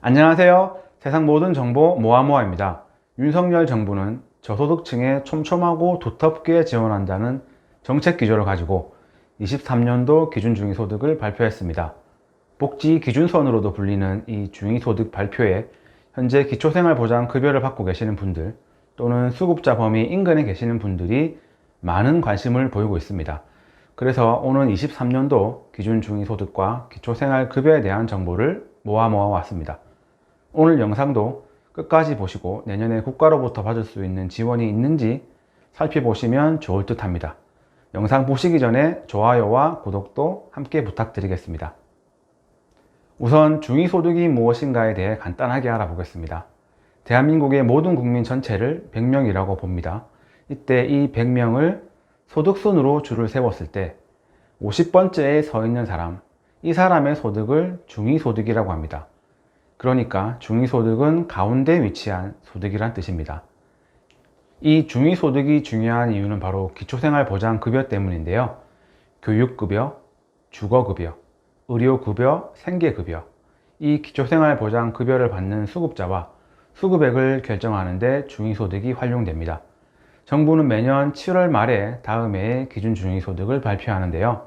안녕하세요. 세상 모든 정보 모아모아입니다. 윤석열 정부는 저소득층에 촘촘하고 두텁게 지원한다는 정책 기조를 가지고 23년도 기준중위소득을 발표했습니다. 복지 기준선으로도 불리는 이 중위소득 발표에 현재 기초생활보장급여를 받고 계시는 분들 또는 수급자 범위 인근에 계시는 분들이 많은 관심을 보이고 있습니다. 그래서 오는 23년도 기준중위소득과 기초생활급여에 대한 정보를 모아 왔습니다. 오늘 영상도 끝까지 보시고 내년에 국가로부터 받을 수 있는 지원이 있는지 살펴보시면 좋을 듯 합니다. 영상 보시기 전에 좋아요와 구독도 함께 부탁드리겠습니다. 우선 중위소득이 무엇인가에 대해 간단하게 알아보겠습니다. 대한민국의 모든 국민 전체를 100명이라고 봅니다. 이때 이 100명을 소득순으로 줄을 세웠을 때 50번째에 서 있는 사람, 이 사람의 소득을 중위소득이라고 합니다. 그러니까 중위소득은 가운데 위치한 소득이란 뜻입니다. 이 중위소득이 중요한 이유는 바로 기초생활보장급여 때문인데요. 교육급여, 주거급여, 의료급여, 생계급여, 이 기초생활보장급여를 받는 수급자와 수급액을 결정하는 데 중위소득이 활용됩니다. 정부는 매년 7월 말에 다음 해에 기준중위소득을 발표하는데요.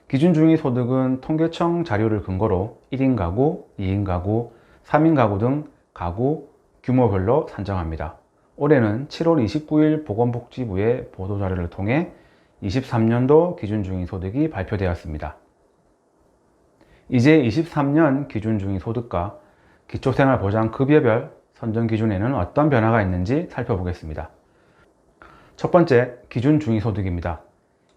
기준중위소득은 통계청 자료를 근거로 1인 가구, 2인 가구, 3인 가구 등 가구 규모별로 산정합니다. 올해는 7월 29일 보건복지부의 보도자료를 통해 23년도 기준중위소득이 발표되었습니다. 이제 23년 기준중위소득과 기초생활보장급여별 선정기준에는 어떤 변화가 있는지 살펴보겠습니다. 첫 번째, 기준중위소득입니다.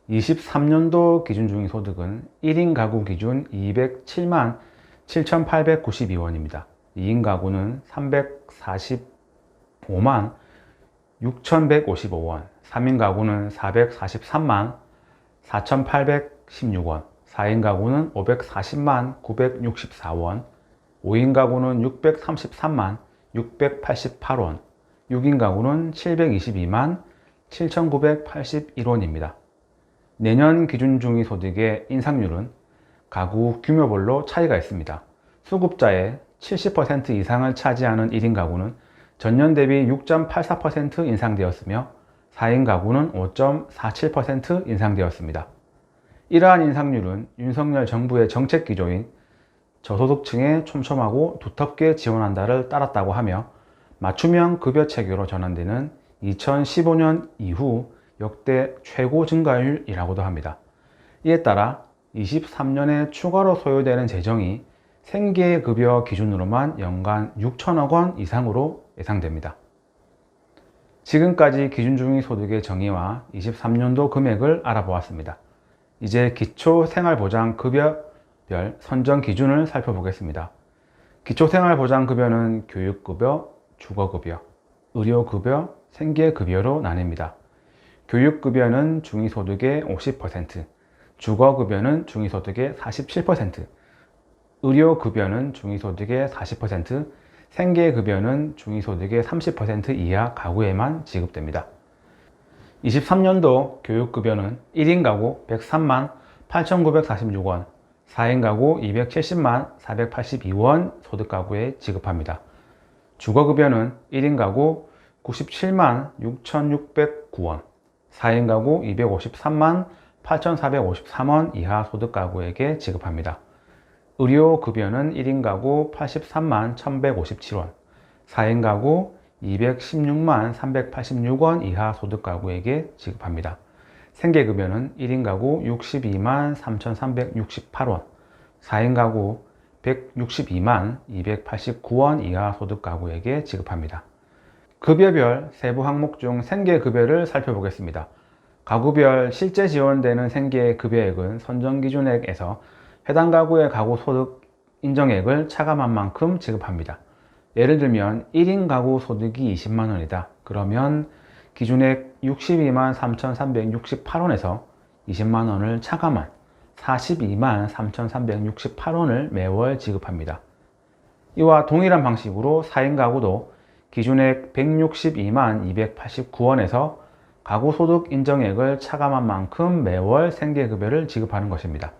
23년도 기준중위소득은 1인 가구 기준 207만 7,892원입니다. 2인 가구는 345만 6,155원, 3인 가구는 443만 4,816원, 4인 가구는 540만 964원, 5인 가구는 633만 688원, 6인 가구는 722만 7,981원입니다. 내년 기준중위소득의 인상률은 가구 규모별로 차이가 있습니다. 수급자의 70% 이상을 차지하는 1인 가구는 전년 대비 6.84% 인상되었으며 4인 가구는 5.47% 인상되었습니다. 이러한 인상률은 윤석열 정부의 정책 기조인 저소득층에 촘촘하고 두텁게 지원한다를 따랐다고 하며 맞춤형 급여 체계로 전환되는 2015년 이후 역대 최고 증가율이라고도 합니다. 이에 따라 23년에 추가로 소요되는 재정이 생계급여 기준으로만 연간 6천억 원 이상으로 예상됩니다. 지금까지 기준중위소득의 정의와 23년도 금액을 알아보았습니다. 이제 기초생활보장급여별 선정 기준을 살펴보겠습니다. 기초생활보장급여는 교육급여, 주거급여, 의료급여, 생계급여로 나뉩니다. 교육급여는 중위소득의 50%, 주거급여는 중위소득의 47%, 의료급여는 중위소득의 40%, 생계급여는 중위소득의 30% 이하 가구에만 지급됩니다. 23년도 교육급여는 1인 가구 103만 8,946원, 4인 가구 270만 482원 소득가구에 지급합니다. 주거급여는 1인 가구 97만 6,609원, 4인 가구 253만 8,453원 이하 소득가구에게 지급합니다. 의료급여는 1인 가구 83만 1,157원, 4인 가구 216만 386원 이하 소득가구에게 지급합니다. 생계급여는 1인 가구 62만 3,368원, 4인 가구 162만 289원 이하 소득가구에게 지급합니다. 급여별 세부 항목 중 생계급여를 살펴보겠습니다. 가구별 실제 지원되는 생계급여액은 선정기준액에서 해당 가구의 가구 소득 인정액을 차감한 만큼 지급합니다. 예를 들면 1인 가구 소득이 20만원이다. 그러면 기준액 62만 3,368원에서 20만원을 차감한 42만 3,368원을 매월 지급합니다. 이와 동일한 방식으로 4인 가구도 기준액 162만 289원에서 가구 소득 인정액을 차감한 만큼 매월 생계급여를 지급하는 것입니다.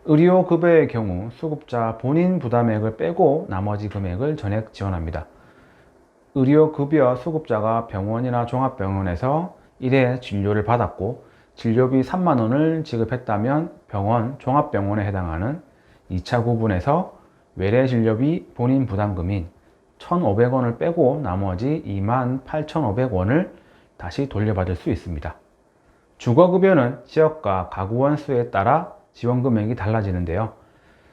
의료급여의 경우 수급자 본인 부담액을 빼고 나머지 금액을 전액 지원합니다. 의료급여 수급자가 병원이나 종합병원에서 1회 진료를 받았고 진료비 3만 원을 지급했다면 병원, 종합병원에 해당하는 2차 구분에서 외래 진료비 본인 부담금인 1,500원을 빼고 나머지 28,500원을 다시 돌려받을 수 있습니다. 주거급여는 지역과 가구원 수에 따라 지원 금액이 달라지는데요.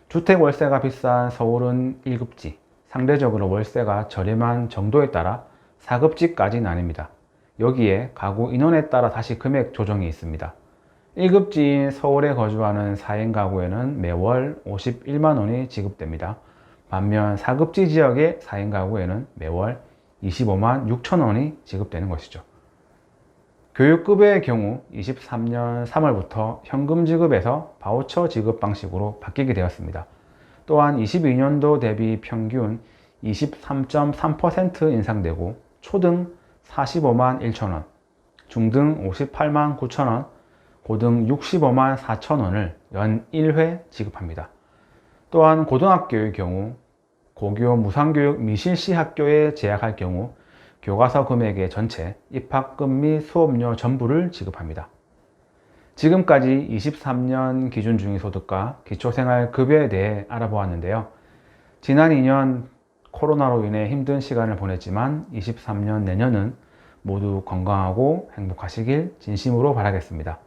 주택 월세가 비싼 서울은 1급지, 상대적으로 월세가 저렴한 정도에 따라 4급지까지 나뉩니다. 여기에 가구 인원에 따라 다시 금액 조정이 있습니다. 1급지인 서울에 거주하는 4인 가구에는 매월 51만 원이 지급됩니다. 반면 4급지 지역의 4인 가구에는 매월 25만 6천 원이 지급되는 것이죠. 교육급여의 경우 23년 3월부터 현금 지급에서 바우처 지급 방식으로 바뀌게 되었습니다. 또한 22년도 대비 평균 23.3% 인상되고 초등 45만 1천 원, 중등 58만 9천 원, 고등 65만 4천 원을 연 1회 지급합니다. 또한 고등학교의 경우 고교 무상교육 미실시 학교에 재학할 경우 교과서 금액의 전체, 입학금 및 수업료 전부를 지급합니다. 지금까지 23년 기준 중위소득과 기초생활급여에 대해 알아보았는데요. 지난 2년 코로나로 인해 힘든 시간을 보냈지만 23년 내년은 모두 건강하고 행복하시길 진심으로 바라겠습니다.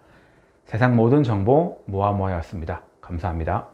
세상 모든 정보 모아모아였습니다. 감사합니다.